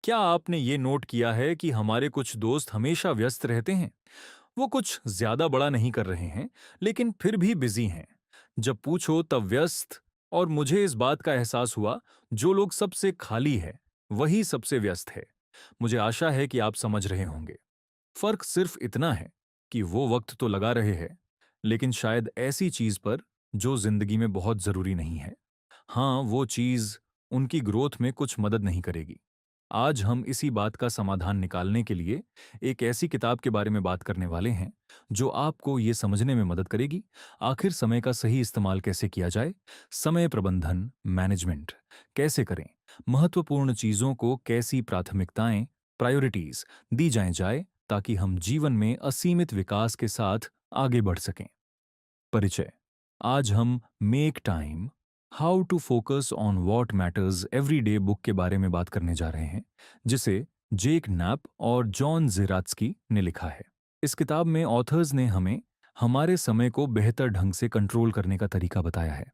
क्या आपने ये नोट किया है कि हमारे कुछ दोस्त हमेशा व्यस्त रहते हैं? वो कुछ ज्यादा बड़ा नहीं कर रहे हैं, लेकिन फिर भी बिजी हैं। जब पूछो तब व्यस्त। और मुझे इस बात का एहसास हुआ, जो लोग सबसे खाली है, वही सबसे व्यस्त है। मुझे आशा है कि आप समझ रहे होंगे। फर्क सिर्फ इतना है कि वो वक्त तो लगा रहे हैं, लेकिन शायद ऐसी चीज पर जो जिंदगी में बहुत जरूरी नहीं है। हाँ, वो चीज उनकी ग्रोथ में कुछ मदद नहीं करेगी। आज हम इसी बात का समाधान निकालने के लिए एक ऐसी किताब के बारे में बात करने वाले हैं, जो आपको ये समझने में मदद करेगी आखिर समय का सही इस्तेमाल कैसे किया जाए। समय प्रबंधन मैनेजमेंट कैसे करें, महत्वपूर्ण चीजों को कैसी प्राथमिकताएं प्रायोरिटीज दी जाए ताकि हम जीवन में असीमित विकास के साथ आगे बढ़ सकें। परिचय। आज हम make time, how to focus on what matters every day book के बारे में बात करने जा रहे हैं, जिसे जेक नैप और जॉन जिरात्स्की ने लिखा है। इस किताब में ऑथर्स ने हमें हमारे समय को बेहतर ढंग से कंट्रोल करने का तरीका बताया है।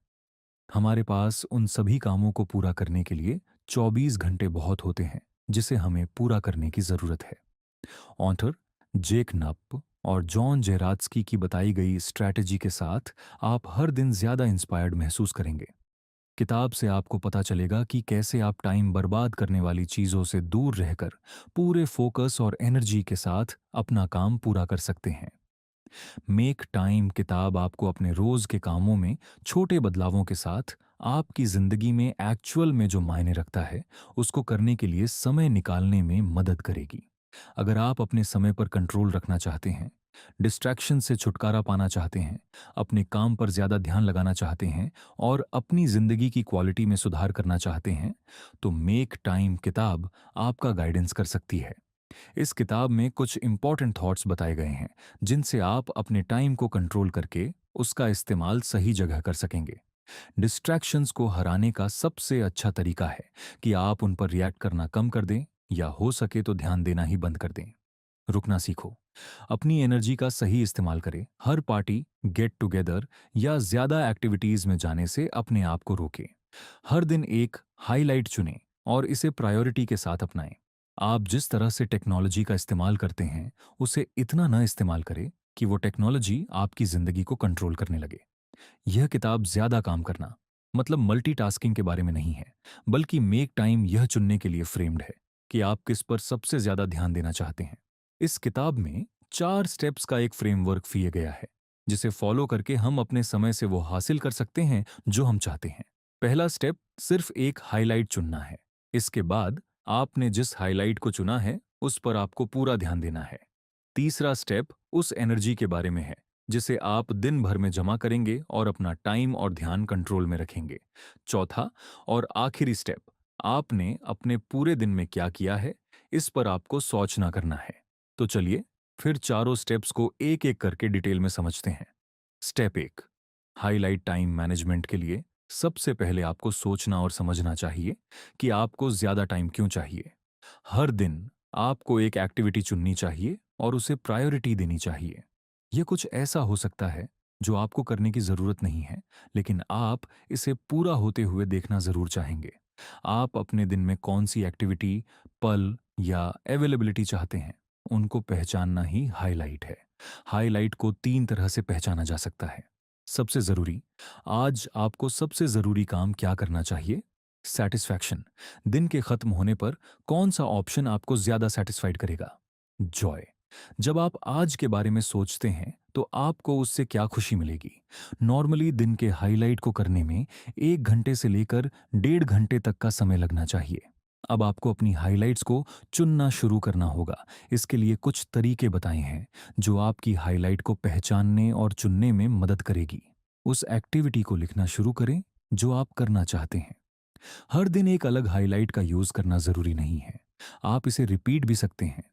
हमारे पास उन सभी कामों को पूरा करने के लिए 24 घंटे बहुत होते हैं, जिसे हमें पूरा करने की जरूरत है। ऑथर जेक नप और जॉन जेरात्स्की की बताई गई स्ट्रैटेजी के साथ आप हर दिन ज्यादा इंस्पायर्ड महसूस करेंगे। किताब से आपको पता चलेगा कि कैसे आप टाइम बर्बाद करने वाली चीजों से दूर रहकर पूरे फोकस और एनर्जी के साथ अपना काम पूरा कर सकते हैं। मेक टाइम किताब आपको अपने रोज के कामों में छोटे बदलावों के साथ आपकी जिंदगी में एक्चुअल में जो मायने रखता है, उसको करने के लिए समय निकालने में मदद करेगी। अगर आप अपने समय पर कंट्रोल रखना चाहते हैं, डिस्ट्रैक्शन से छुटकारा पाना चाहते हैं, अपने काम पर ज्यादा ध्यान लगाना चाहते हैं और अपनी जिंदगी की क्वालिटी में सुधार करना चाहते हैं, तो मेक टाइम किताब आपका गाइडेंस कर सकती है। इस किताब में कुछ इंपॉर्टेंट थॉट्स बताए गए हैं, जिनसे आप अपने टाइम को कंट्रोल करके उसका इस्तेमाल सही जगह कर सकेंगे। डिस्ट्रैक्शंस को हराने का सबसे अच्छा तरीका है कि आप उन पर रिएक्ट करना कम कर दें, या हो सके तो ध्यान देना ही बंद कर दें। रुकना सीखो। अपनी एनर्जी का सही इस्तेमाल करें। हर पार्टी, गेट टुगेदर या ज्यादा एक्टिविटीज में जाने से अपने आप को रोकें। हर दिन एक हाईलाइट चुनें और इसे प्रायोरिटी के साथ अपनाएं। आप जिस तरह से टेक्नोलॉजी का इस्तेमाल करते हैं, उसे इतना न इस्तेमाल करें कि वो टेक्नोलॉजी आपकी जिंदगी को कंट्रोल करने लगे। यह किताब ज्यादा काम करना मतलब मल्टीटास्किंग के बारे में नहीं है, बल्कि मेक टाइम यह चुनने के लिए फ्रेम्ड है कि आप किस पर सबसे ज्यादा ध्यान देना चाहते हैं। इस किताब में 4 स्टेप्स का एक फ्रेमवर्क दिया गया है, जिसे फॉलो करके हम अपने समय से वो हासिल कर सकते हैं जो हम चाहते हैं। पहला स्टेप सिर्फ एक हाईलाइट चुनना है। इसके बाद आपने जिस हाईलाइट को चुना है, उस पर आपको पूरा ध्यान देना है। तीसरा स्टेप उस एनर्जी के बारे में है जिसे आप दिन भर में जमा करेंगे और अपना टाइम और ध्यान कंट्रोल में रखेंगे। चौथा और आखिरी स्टेप, आपने अपने पूरे दिन में क्या किया है, इस पर आपको सोचना करना है। तो चलिए फिर चारों स्टेप्स को एक एक करके डिटेल में समझते हैं। स्टेप 1, हाईलाइट टाइम मैनेजमेंट के लिए सबसे पहले आपको सोचना और समझना चाहिए कि आपको ज्यादा टाइम क्यों चाहिए। हर दिन आपको एक एक्टिविटी चुननी चाहिए और उसे प्रायोरिटी देनी चाहिए। यह कुछ ऐसा हो सकता है जो आपको करने की जरूरत नहीं है, लेकिन आप इसे पूरा होते हुए देखना जरूर चाहेंगे। आप अपने दिन में कौन सी एक्टिविटी, पल या अवेलेबिलिटी चाहते हैं, उनको पहचानना ही हाईलाइट है। हाईलाइट को 3 तरह से पहचाना जा सकता है। सबसे जरूरी, आज आपको सबसे जरूरी काम क्या करना चाहिए। सेटिस्फैक्शन, दिन के खत्म होने पर कौन सा ऑप्शन आपको ज्यादा सेटिस्फाइड करेगा। जॉय, जब आप आज के बारे में सोचते हैं तो आपको उससे क्या खुशी मिलेगी। नॉर्मली दिन के हाईलाइट को करने में 1 घंटे से लेकर 1.5 घंटे तक का समय लगना चाहिए। अब आपको अपनी हाईलाइट्स को चुनना शुरू करना होगा। इसके लिए कुछ तरीके बताए हैं जो आपकी हाईलाइट को पहचानने और चुनने में मदद करेगी। उस एक्टिविटी को लिखना शुरू करें जो आप करना चाहते हैं। हर दिन एक अलग हाइलाइट का यूज करना जरूरी नहीं है, आप इसे रिपीट भी सकते हैं।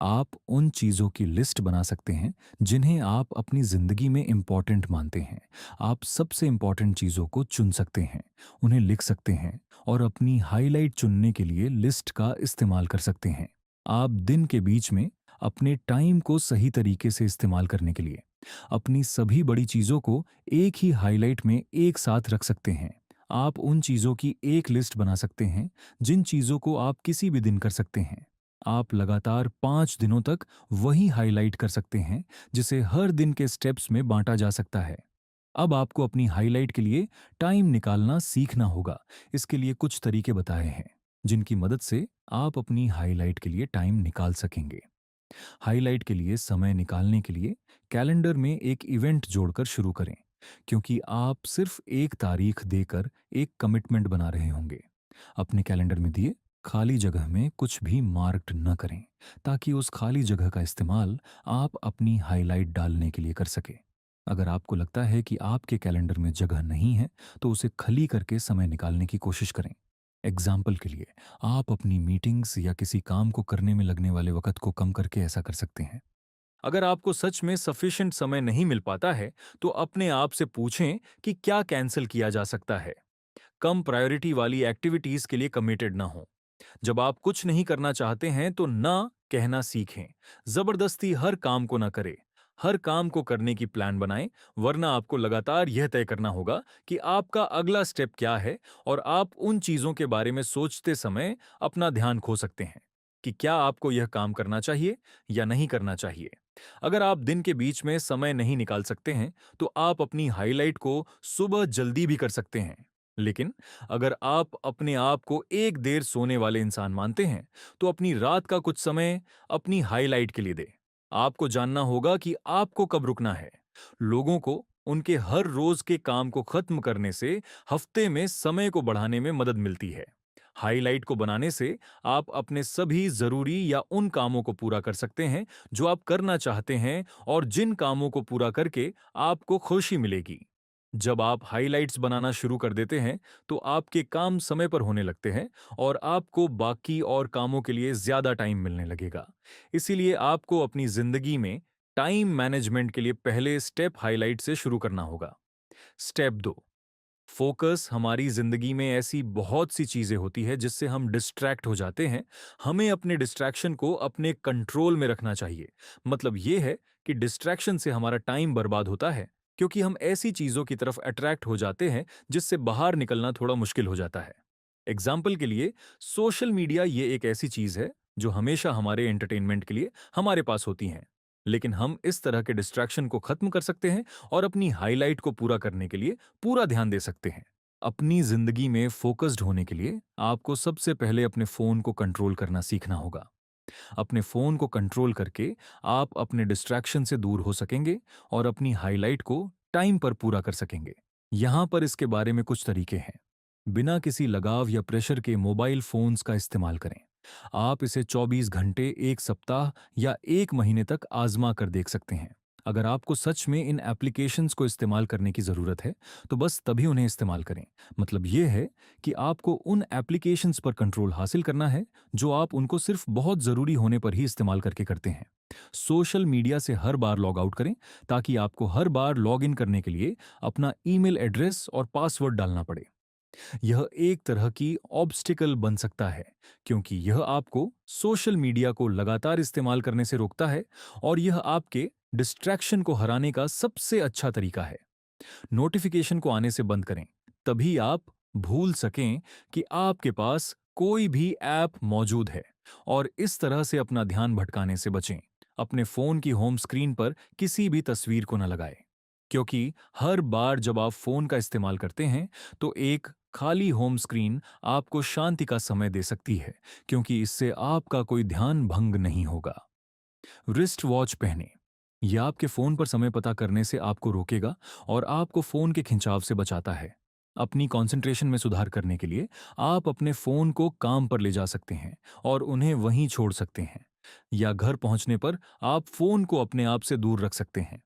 आप उन चीजों की लिस्ट बना सकते हैं जिन्हें आप अपनी जिंदगी में इंपॉर्टेंट मानते हैं। आप सबसे इंपॉर्टेंट चीजों को चुन सकते हैं, उन्हें लिख सकते हैं और अपनी हाइलाइट चुनने के लिए लिस्ट का इस्तेमाल कर सकते हैं। आप दिन के बीच में अपने टाइम को सही तरीके से इस्तेमाल करने के लिए अपनी सभी बड़ी चीजों को एक ही हाइलाइट में एक साथ रख सकते हैं। आप उन चीज़ों की एक लिस्ट बना सकते हैं जिन चीज़ों को आप किसी भी दिन कर सकते हैं। आप लगातार 5 दिनों तक वही हाईलाइट कर सकते हैं जिसे हर दिन के स्टेप्स में बांटा जा सकता है। अब आपको अपनी हाईलाइट के लिए टाइम निकालना सीखना होगा। इसके लिए कुछ तरीके बताए हैं जिनकी मदद से आप अपनी हाईलाइट के लिए टाइम निकाल सकेंगे। हाइलाइट के लिए समय निकालने के लिए कैलेंडर में एक इवेंट जोड़कर शुरू करें, क्योंकि आप सिर्फ एक तारीख देकर एक कमिटमेंट बना रहे होंगे। अपने कैलेंडर में दिए खाली जगह में कुछ भी मार्क्ड न करें, ताकि उस खाली जगह का इस्तेमाल आप अपनी हाइलाइट डालने के लिए कर सके। अगर आपको लगता है कि आपके कैलेंडर में जगह नहीं है, तो उसे खाली करके समय निकालने की कोशिश करें। एग्जाम्पल के लिए, आप अपनी मीटिंग्स या किसी काम को करने में लगने वाले वक्त को कम करके ऐसा कर सकते हैं। अगर आपको सच में सफिशिएंट समय नहीं मिल पाता है, तो अपने आप से पूछें कि क्या कैंसिल किया जा सकता है। कम प्रायोरिटी वाली एक्टिविटीज के लिए कमिटेड ना हो। जब आप कुछ नहीं करना चाहते हैं तो ना कहना सीखें। जबरदस्ती हर काम को ना करें। हर काम को करने की प्लान बनाएं, वरना आपको लगातार यह तय करना होगा कि आपका अगला स्टेप क्या है, और आप उन चीजों के बारे में सोचते समय अपना ध्यान खो सकते हैं कि क्या आपको यह काम करना चाहिए या नहीं करना चाहिए। अगर आप दिन के बीच में समय नहीं निकाल सकते हैं, तो आप अपनी हाइलाइट को सुबह जल्दी भी कर सकते हैं। लेकिन अगर आप अपने आप को एक देर सोने वाले इंसान मानते हैं, तो अपनी रात का कुछ समय अपनी हाइलाइट के लिए दें। आपको जानना होगा कि आपको कब रुकना है। लोगों को उनके हर रोज के काम को खत्म करने से हफ्ते में समय को बढ़ाने में मदद मिलती है। हाइलाइट को बनाने से आप अपने सभी जरूरी या उन कामों को पूरा कर सकते हैं जो आप करना चाहते हैं, और जिन कामों को पूरा करके आपको खुशी मिलेगी। जब आप हाइलाइट्स बनाना शुरू कर देते हैं, तो आपके काम समय पर होने लगते हैं और आपको बाकी और कामों के लिए ज्यादा टाइम मिलने लगेगा। इसीलिए आपको अपनी जिंदगी में टाइम मैनेजमेंट के लिए पहले स्टेप हाइलाइट से शुरू करना होगा। Step 2, focus. हमारी जिंदगी में ऐसी बहुत सी चीजें होती है जिससे हम डिस्ट्रैक्ट हो जाते हैं। हमें अपने डिस्ट्रैक्शन को अपने कंट्रोल में रखना चाहिए। मतलब यह है कि डिस्ट्रैक्शन से हमारा टाइम बर्बाद होता है, क्योंकि हम ऐसी चीजों की तरफ अट्रैक्ट हो जाते हैं जिससे बाहर निकलना थोड़ा मुश्किल हो जाता है। एग्जाम्पल के लिए, सोशल मीडिया ये एक ऐसी चीज है जो हमेशा हमारे एंटरटेनमेंट के लिए हमारे पास होती है। लेकिन हम इस तरह के डिस्ट्रैक्शन को खत्म कर सकते हैं और अपनी हाइलाइट को पूरा करने के लिए पूरा ध्यान दे सकते हैं। अपनी जिंदगी में फोकस्ड होने के लिए आपको सबसे पहले अपने फोन को कंट्रोल करना सीखना होगा। अपने फोन को कंट्रोल करके आप अपने डिस्ट्रैक्शन से दूर हो सकेंगे और अपनी हाइलाइट को टाइम पर पूरा कर सकेंगे। यहां पर इसके बारे में कुछ तरीके हैं। बिना किसी लगाव या प्रेशर के मोबाइल फोन्स का इस्तेमाल करें। आप इसे 24 घंटे, एक सप्ताह या एक महीने तक आजमा कर देख सकते हैं। अगर आपको सच में इन एप्लीकेशंस को इस्तेमाल करने की ज़रूरत है, तो बस तभी उन्हें इस्तेमाल करें। मतलब ये है कि आपको उन एप्लीकेशंस पर कंट्रोल हासिल करना है जो आप उनको सिर्फ बहुत ज़रूरी होने पर ही इस्तेमाल करके करते हैं। सोशल मीडिया से हर बार लॉग आउट करें, ताकि आपको हर बार लॉग इन करने के लिए अपना ईमेल एड्रेस और पासवर्ड डालना पड़े। यह एक तरह की ऑब्स्टिकल बन सकता है, क्योंकि यह आपको सोशल मीडिया को लगातार इस्तेमाल करने से रोकता है, और यह आपके डिस्ट्रैक्शन को हराने का सबसे अच्छा तरीका है। नोटिफिकेशन को आने से बंद करें, तभी आप भूल सकें कि आपके पास कोई भी ऐप मौजूद है, और इस तरह से अपना ध्यान भटकाने से बचें। अपने फोन की होम स्क्रीन पर किसी भी तस्वीर को न लगाएं, क्योंकि हर बार जब आप फोन का इस्तेमाल करते हैं, तो एक खाली होम स्क्रीन आपको शांति का समय दे सकती है, क्योंकि इससे आपका कोई ध्यान भंग नहीं होगा। रिस्ट वॉच पहने। यह आपके फोन पर समय पता करने से आपको रोकेगा और आपको फोन के खिंचाव से बचाता है। अपनी कंसंट्रेशन में सुधार करने के लिए आप अपने फोन को काम पर ले जा सकते हैं और उन्हें वहीं छोड़ सकते हैं, या घर पहुंचने पर आप फोन को अपने आप से दूर रख सकते हैं।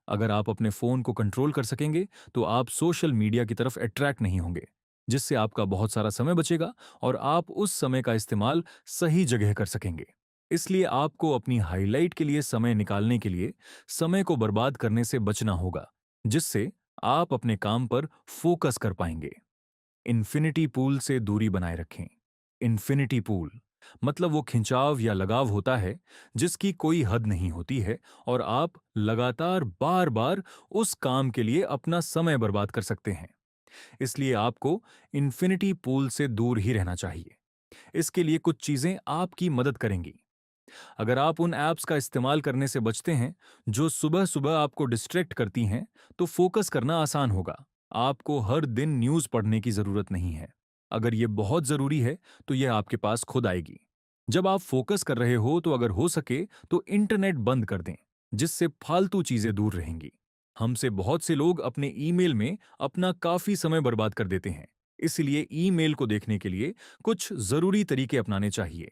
अगर आप अपने फोन को कंट्रोल कर सकेंगे, तो आप सोशल मीडिया की तरफ अट्रैक्ट नहीं होंगे, जिससे आपका बहुत सारा समय बचेगा और आप उस समय का इस्तेमाल सही जगह कर सकेंगे। इसलिए आपको अपनी हाइलाइट के लिए समय निकालने के लिए समय को बर्बाद करने से बचना होगा, जिससे आप अपने काम पर फोकस कर पाएंगे। इन्फिनिटी पूल से दूरी बनाए रखें। इन्फिनिटी पूल मतलब वो खिंचाव या लगाव होता है जिसकी कोई हद नहीं होती है, और आप लगातार बार बार उस काम के लिए अपना समय बर्बाद कर सकते हैं। इसलिए आपको इन्फिनिटी पूल से दूर ही रहना चाहिए। इसके लिए कुछ चीजें आपकी मदद करेंगी। अगर आप उन ऐप्स का इस्तेमाल करने से बचते हैं जो सुबह सुबह आपको डिस्ट्रैक्ट करती हैं, तो फोकस करना आसान होगा। आपको हर दिन न्यूज़ पढ़ने की ज़रूरत नहीं है। अगर ये बहुत ज़रूरी है, तो यह आपके पास खुद आएगी। जब आप फोकस कर रहे हो, तो अगर हो सके तो इंटरनेट बंद कर दें, जिससे फालतू चीज़ें दूर रहेंगी। हमसे बहुत से लोग अपने ईमेल में अपना काफ़ी समय बर्बाद कर देते हैं। इसलिए ईमेल को देखने के लिए कुछ ज़रूरी तरीके अपनाने चाहिए।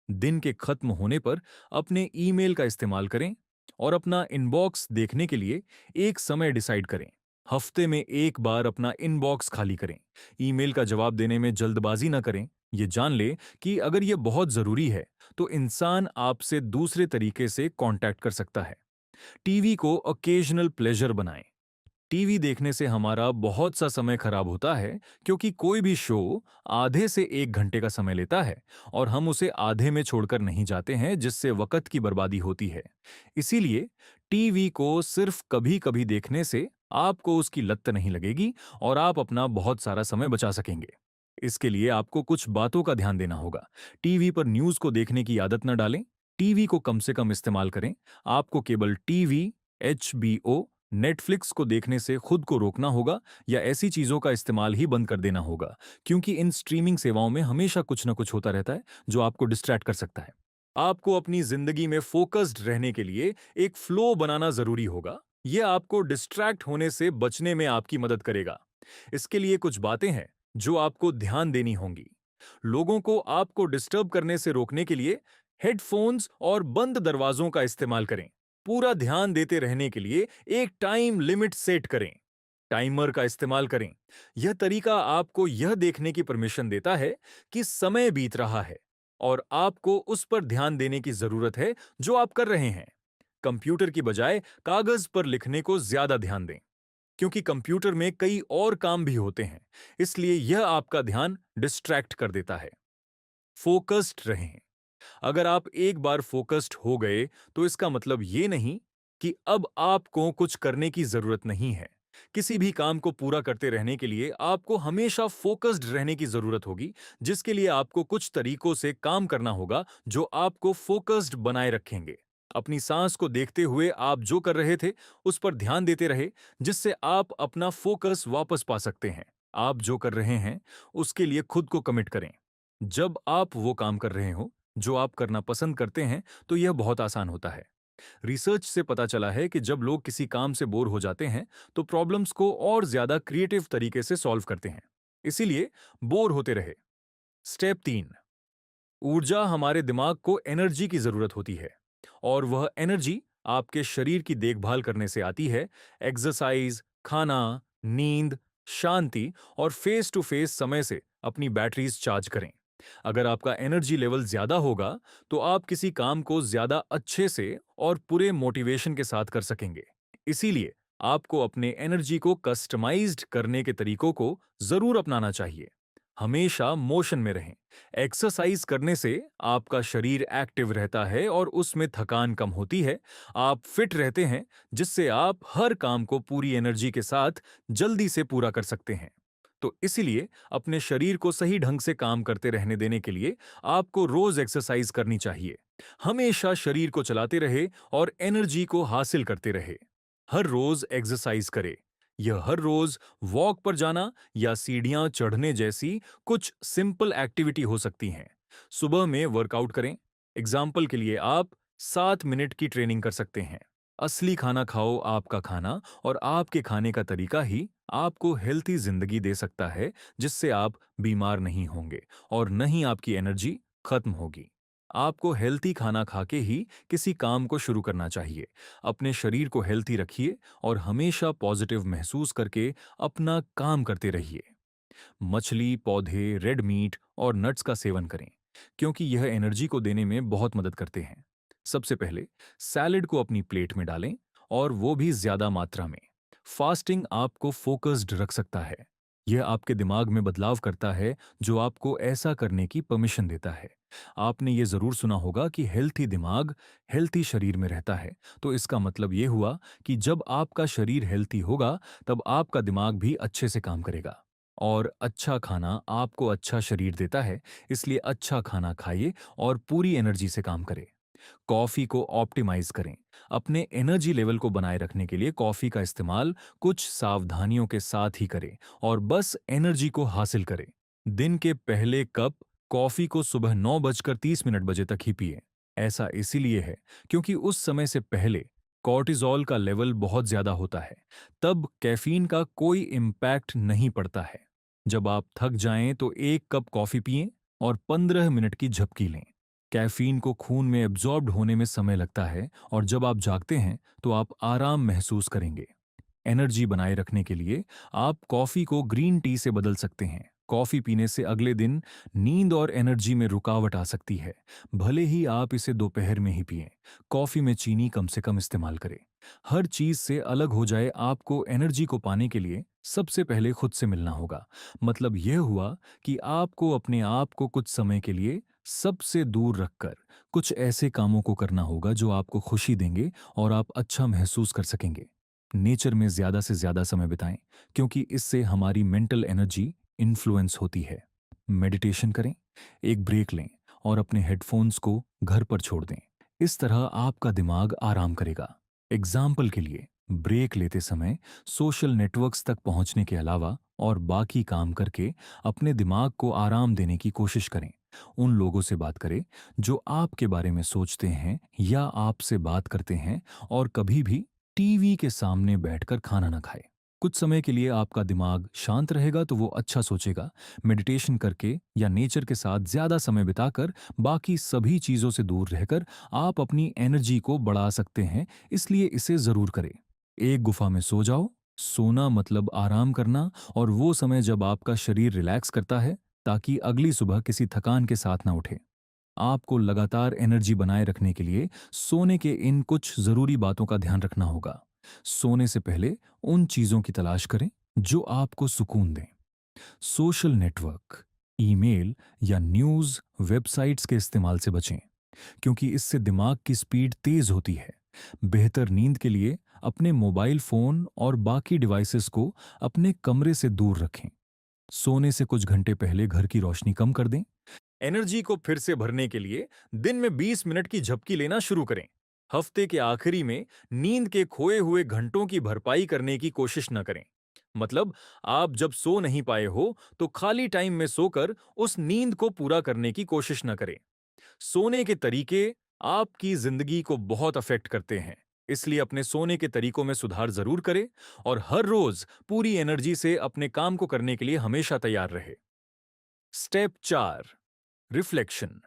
दिन के खत्म होने पर अपने ईमेल का इस्तेमाल करें और अपना इनबॉक्स देखने के लिए एक समय डिसाइड करें। हफ्ते में एक बार अपना इनबॉक्स खाली करें। ईमेल का जवाब देने में जल्दबाजी ना करें। ये जान ले कि अगर ये बहुत जरूरी है, तो इंसान आपसे दूसरे तरीके से कांटेक्ट कर सकता है। टीवी को ओकेजनल प्लेजर बनाएं। टीवी देखने से हमारा बहुत सा समय खराब होता है, क्योंकि कोई भी शो आधे से 1 घंटे का समय लेता है और हम उसे आधे में छोड़कर नहीं जाते हैं, जिससे वक्त की बर्बादी होती है। इसीलिए टीवी को सिर्फ कभी कभी देखने से आपको उसकी लत नहीं लगेगी और आप अपना बहुत सारा समय बचा सकेंगे। इसके लिए आपको कुछ बातों का ध्यान देना होगा। टीवी पर न्यूज को देखने की आदत न डालें। टीवी को कम से कम इस्तेमाल करें। आपको केबल टीवी, HBO, नेटफ्लिक्स को देखने से खुद को रोकना होगा या ऐसी चीजों का इस्तेमाल ही बंद कर देना होगा, क्योंकि इन स्ट्रीमिंग सेवाओं में हमेशा कुछ ना कुछ होता रहता है जो आपको डिस्ट्रैक्ट कर सकता है। आपको अपनी जिंदगी में फोकस्ड रहने के लिए एक फ्लो बनाना जरूरी होगा। यह आपको डिस्ट्रैक्ट होने से बचने में आपकी मदद करेगा। इसके लिए कुछ बातें हैं जो आपको ध्यान देनी होंगी। लोगों को आपको डिस्टर्ब करने से रोकने के लिए हेडफोन्स और बंद दरवाजों का इस्तेमाल करें। पूरा ध्यान देते रहने के लिए एक टाइम लिमिट सेट करें। टाइमर का इस्तेमाल करें। यह तरीका आपको यह देखने की परमिशन देता है कि समय बीत रहा है और आपको उस पर ध्यान देने की जरूरत है जो आप कर रहे हैं। कंप्यूटर की बजाय कागज पर लिखने को ज्यादा ध्यान दें, क्योंकि कंप्यूटर में कई और काम भी होते हैं, इसलिए यह आपका ध्यान डिस्ट्रैक्ट कर देता है। फोकस्ड रहें। अगर आप एक बार फोकस्ड हो गए, तो इसका मतलब ये नहीं कि अब आपको कुछ करने की जरूरत नहीं है। किसी भी काम को पूरा करते रहने के लिए आपको हमेशा फोकस्ड रहने की जरूरत होगी, जिसके लिए आपको कुछ तरीकों से काम करना होगा जो आपको फोकस्ड बनाए रखेंगे। अपनी सांस को देखते हुए आप जो कर रहे थे, उस पर ध्यान देते रहे, जिससे आप अपना फोकस वापस पा सकते हैं। आप जो कर रहे हैं, उसके लिए खुद को कमिट करें। जब आप वो काम कर रहे हो जो आप करना पसंद करते हैं, तो यह बहुत आसान होता है। रिसर्च से पता चला है कि जब लोग किसी काम से बोर हो जाते हैं, तो प्रॉब्लम्स को और ज्यादा क्रिएटिव तरीके से सॉल्व करते हैं। इसीलिए बोर होते रहे। स्टेप 3। ऊर्जा हमारे दिमाग को एनर्जी की जरूरत होती है, और वह एनर्जी आपके शरीर की देखभाल करने से आती है। एक्सरसाइज, खाना, नींद, शांति और फेस टू फेस समय से अपनी बैटरीज चार्ज करें। अगर आपका एनर्जी लेवल ज्यादा होगा, तो आप किसी काम को ज्यादा अच्छे से और पूरे मोटिवेशन के साथ कर सकेंगे। इसीलिए आपको अपने एनर्जी को कस्टमाइज्ड करने के तरीकों को जरूर अपनाना चाहिए। हमेशा मोशन में रहें। एक्सरसाइज करने से आपका शरीर एक्टिव रहता है और उसमें थकान कम होती है। आप फिट रहते हैं, जिससे आप हर काम को पूरी एनर्जी के साथ जल्दी से पूरा कर सकते हैं। तो इसीलिए अपने शरीर को सही ढंग से काम करते रहने देने के लिए आपको रोज एक्सरसाइज करनी चाहिए। हमेशा शरीर को चलाते रहे और एनर्जी को हासिल करते रहे। हर रोज एक्सरसाइज करे। यह हर रोज वॉक पर जाना या सीढ़ियां चढ़ने जैसी कुछ सिंपल एक्टिविटी हो सकती हैं। सुबह में वर्कआउट करें। एग्जाम्पल के लिए आप 7 मिनट की ट्रेनिंग कर सकते हैं। असली खाना खाओ, आपका खाना और आपके खाने का तरीका ही आपको हेल्थी जिंदगी दे सकता है, जिससे आप बीमार नहीं होंगे और न ही आपकी एनर्जी खत्म होगी। आपको हेल्थी खाना खा के ही किसी काम को शुरू करना चाहिए। अपने शरीर को हेल्थी रखिए और हमेशा पॉजिटिव महसूस करके अपना काम करते रहिए। मछली, पौधे, रेड मीट और नट्स का सेवन करें, क्योंकि यह एनर्जी को देने में बहुत मदद करते हैं। सबसे पहले सैलेड को अपनी प्लेट में डालें, और वो भी ज्यादा मात्रा में। फास्टिंग आपको फोकस्ड रख सकता है। यह आपके दिमाग में बदलाव करता है, जो आपको ऐसा करने की परमिशन देता है। आपने ये जरूर सुना होगा कि हेल्थी दिमाग हेल्थी शरीर में रहता है। तो इसका मतलब ये हुआ कि जब आपका शरीर हेल्थी होगा, तब आपका दिमाग भी अच्छे से काम करेगा। और अच्छा खाना आपको अच्छा शरीर देता है, इसलिए अच्छा खाना खाइए और पूरी एनर्जी से काम करें। कॉफ़ी को ऑप्टिमाइज़ करें। अपने एनर्जी लेवल को बनाए रखने के लिए कॉफ़ी का इस्तेमाल कुछ सावधानियों के साथ ही करें और बस एनर्जी को हासिल करें। दिन के पहले कप कॉफ़ी को सुबह 9:30 बजे तक ही पिएं। ऐसा इसीलिए है क्योंकि उस समय से पहले कॉर्टिसोल का लेवल बहुत ज़्यादा होता है। तब कैफ़ीन का कोई इम्पैक्ट नहीं पड़ता है। जब आप थक जाएं तो 1 कप कॉफ़ी पिएं और 15 मिनट की झपकी लें। कैफीन को खून में एब्जॉर्ब्ड होने में समय लगता है और जब आप जागते हैं तो आप आराम महसूस करेंगे। एनर्जी बनाए रखने के लिए आप कॉफी को ग्रीन टी से बदल सकते हैं। कॉफी पीने से अगले दिन नींद और एनर्जी में रुकावट आ सकती है, भले ही आप इसे दोपहर में ही पिएं। कॉफी में चीनी कम से कम इस्तेमाल करें। हर चीज से अलग हो जाए, आपको एनर्जी को पाने के लिए सबसे पहले खुद से मिलना होगा। मतलब यह हुआ कि आपको अपने आप को कुछ समय के लिए सबसे दूर रखकर कुछ ऐसे कामों को करना होगा जो आपको खुशी देंगे और आप अच्छा महसूस कर सकेंगे। नेचर में ज्यादा से ज्यादा समय बिताएं, क्योंकि इससे हमारी मेंटल एनर्जी इन्फ्लुएंस होती है। मेडिटेशन करें, एक ब्रेक लें और अपने हेडफोन्स को घर पर छोड़ दें। इस तरह आपका दिमाग आराम करेगा। एग्जाम्पल के लिए, ब्रेक लेते समय सोशल नेटवर्क्स तक पहुंचने के अलावा और बाकी काम करके अपने दिमाग को आराम देने की कोशिश करें। उन लोगों से बात करें जो आपके बारे में सोचते हैं या आपसे बात करते हैं, और कभी भी टीवी के सामने बैठकर खाना ना खाएं। कुछ समय के लिए आपका दिमाग शांत रहेगा तो वो अच्छा सोचेगा। मेडिटेशन करके या नेचर के साथ ज्यादा समय बिताकर बाकी सभी चीजों से दूर रहकर आप अपनी एनर्जी को बढ़ा सकते हैं, इसलिए इसे जरूर करें। एक गुफा में सो जाओ। सोना मतलब आराम करना, और वो समय जब आपका शरीर रिलैक्स करता है, ताकि अगली सुबह किसी थकान के साथ ना उठे। आपको लगातार एनर्जी बनाए रखने के लिए सोने के इन कुछ जरूरी बातों का ध्यान रखना होगा। सोने से पहले उन चीजों की तलाश करें जो आपको सुकून दें। सोशल नेटवर्क, ईमेल या न्यूज़ वेबसाइट्स के इस्तेमाल से बचें, क्योंकि इससे दिमाग की स्पीड तेज होती है। बेहतर नींद के लिए अपने मोबाइल फोन और बाकी डिवाइसेस को अपने कमरे से दूर रखें। सोने से कुछ घंटे पहले घर की रोशनी कम कर दें। एनर्जी को फिर से भरने के लिए दिन में 20 मिनट की झपकी लेना शुरू करें। हफ्ते के आखिरी में नींद के खोए हुए घंटों की भरपाई करने की कोशिश न करें। मतलब, आप जब सो नहीं पाए हो तो खाली टाइम में सोकर उस नींद को पूरा करने की कोशिश न करें। सोने के तरीके आपकी जिंदगी को बहुत अफेक्ट करते हैं, इसलिए अपने सोने के तरीकों में सुधार जरूर करें और हर रोज पूरी एनर्जी से अपने काम को करने के लिए हमेशा तैयार रहे। Step 4, reflection.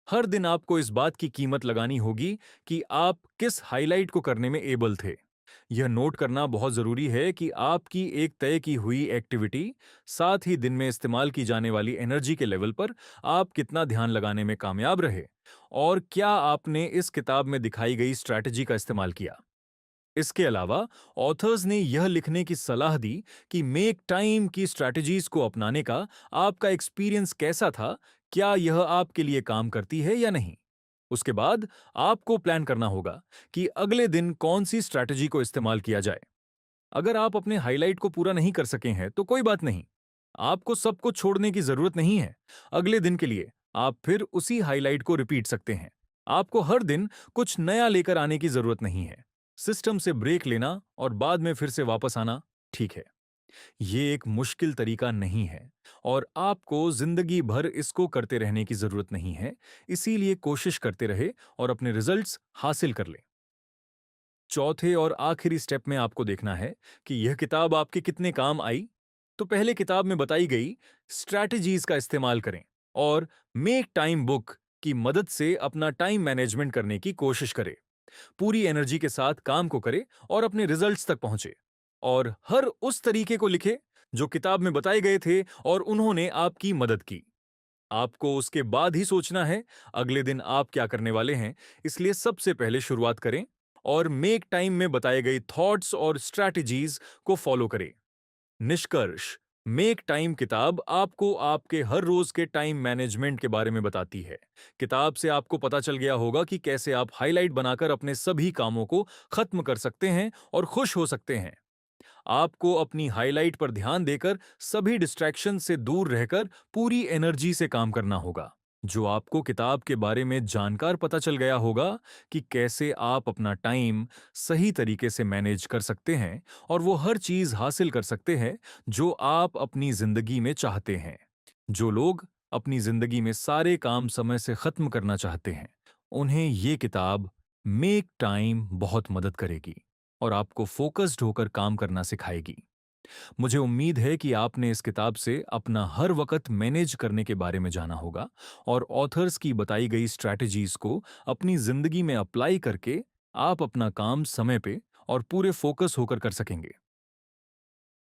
हर दिन आपको इस बात की कीमत लगानी होगी कि आप किस हाइलाइट को करने में एबल थे। यह नोट करना बहुत जरूरी है कि आपकी एक तय की हुई एक्टिविटी, साथ ही दिन में इस्तेमाल की जाने वाली एनर्जी के लेवल पर आप कितना ध्यान लगाने में कामयाब रहे, और क्या आपने इस किताब में दिखाई गई स्ट्रैटेजी का इस्तेमाल किया। इसके अलावा ऑथर्स ने यह लिखने की सलाह दी कि मेक टाइम की स्ट्रैटेजीज को अपनाने का आपका एक्सपीरियंस कैसा था, क्या यह आपके लिए काम करती है या नहीं। उसके बाद आपको प्लान करना होगा कि अगले दिन कौन सी स्ट्रैटेजी को इस्तेमाल किया जाए। अगर आप अपने हाइलाइट को पूरा नहीं कर सके हैं तो कोई बात नहीं, आपको सब कुछ छोड़ने की जरूरत नहीं है। अगले दिन के लिए आप फिर उसी हाइलाइट को रिपीट सकते हैं। आपको हर दिन कुछ नया लेकर आने की जरूरत नहीं है। सिस्टम से ब्रेक लेना और बाद में फिर से वापस आना ठीक है। ये एक मुश्किल तरीका नहीं है और आपको जिंदगी भर इसको करते रहने की जरूरत नहीं है। इसीलिए कोशिश करते रहे और अपने रिजल्ट्स हासिल कर ले। चौथे और आखिरी स्टेप में आपको देखना है कि यह किताब आपके कितने काम आई। तो पहले किताब में बताई गई स्ट्रैटेजीज का इस्तेमाल करें और मेक टाइम बुक की मदद से अपना टाइम मैनेजमेंट करने की कोशिश करें। पूरी एनर्जी के साथ काम को करे और अपने रिजल्ट्स तक पहुंचे, और हर उस तरीके को लिखे जो किताब में बताए गए थे और उन्होंने आपकी मदद की। आपको उसके बाद ही सोचना है अगले दिन आप क्या करने वाले हैं, इसलिए सबसे पहले शुरुआत करें और मेक टाइम में बताए गए थॉट्स और स्ट्रैटेजीज को फॉलो करें। निष्कर्ष, मेक टाइम किताब आपको आपके हर रोज के टाइम मैनेजमेंट के बारे में बताती है। किताब से आपको पता चल गया होगा कि कैसे आप हाइलाइट बनाकर अपने सभी कामों को खत्म कर सकते हैं और खुश हो सकते हैं। आपको अपनी हाइलाइट पर ध्यान देकर सभी डिस्ट्रैक्शन से दूर रहकर पूरी एनर्जी से काम करना होगा। जो आपको किताब के बारे में जानकार पता चल गया होगा कि कैसे आप अपना टाइम सही तरीके से मैनेज कर सकते हैं और वो हर चीज हासिल कर सकते हैं जो आप अपनी जिंदगी में चाहते हैं। जो लोग अपनी जिंदगी में सारे काम समय से खत्म करना चाहते हैं, उन्हें ये किताब मेक टाइम बहुत मदद करेगी और आपको फोकस्ड होकर काम करना सिखाएगी। मुझे उम्मीद है कि आपने इस किताब से अपना हर वक्त मैनेज करने के बारे में जाना होगा और ऑथर्स की बताई गई स्ट्रैटेजीज को अपनी जिंदगी में अप्लाई करके आप अपना काम समय पे और पूरे फोकस होकर कर सकेंगे।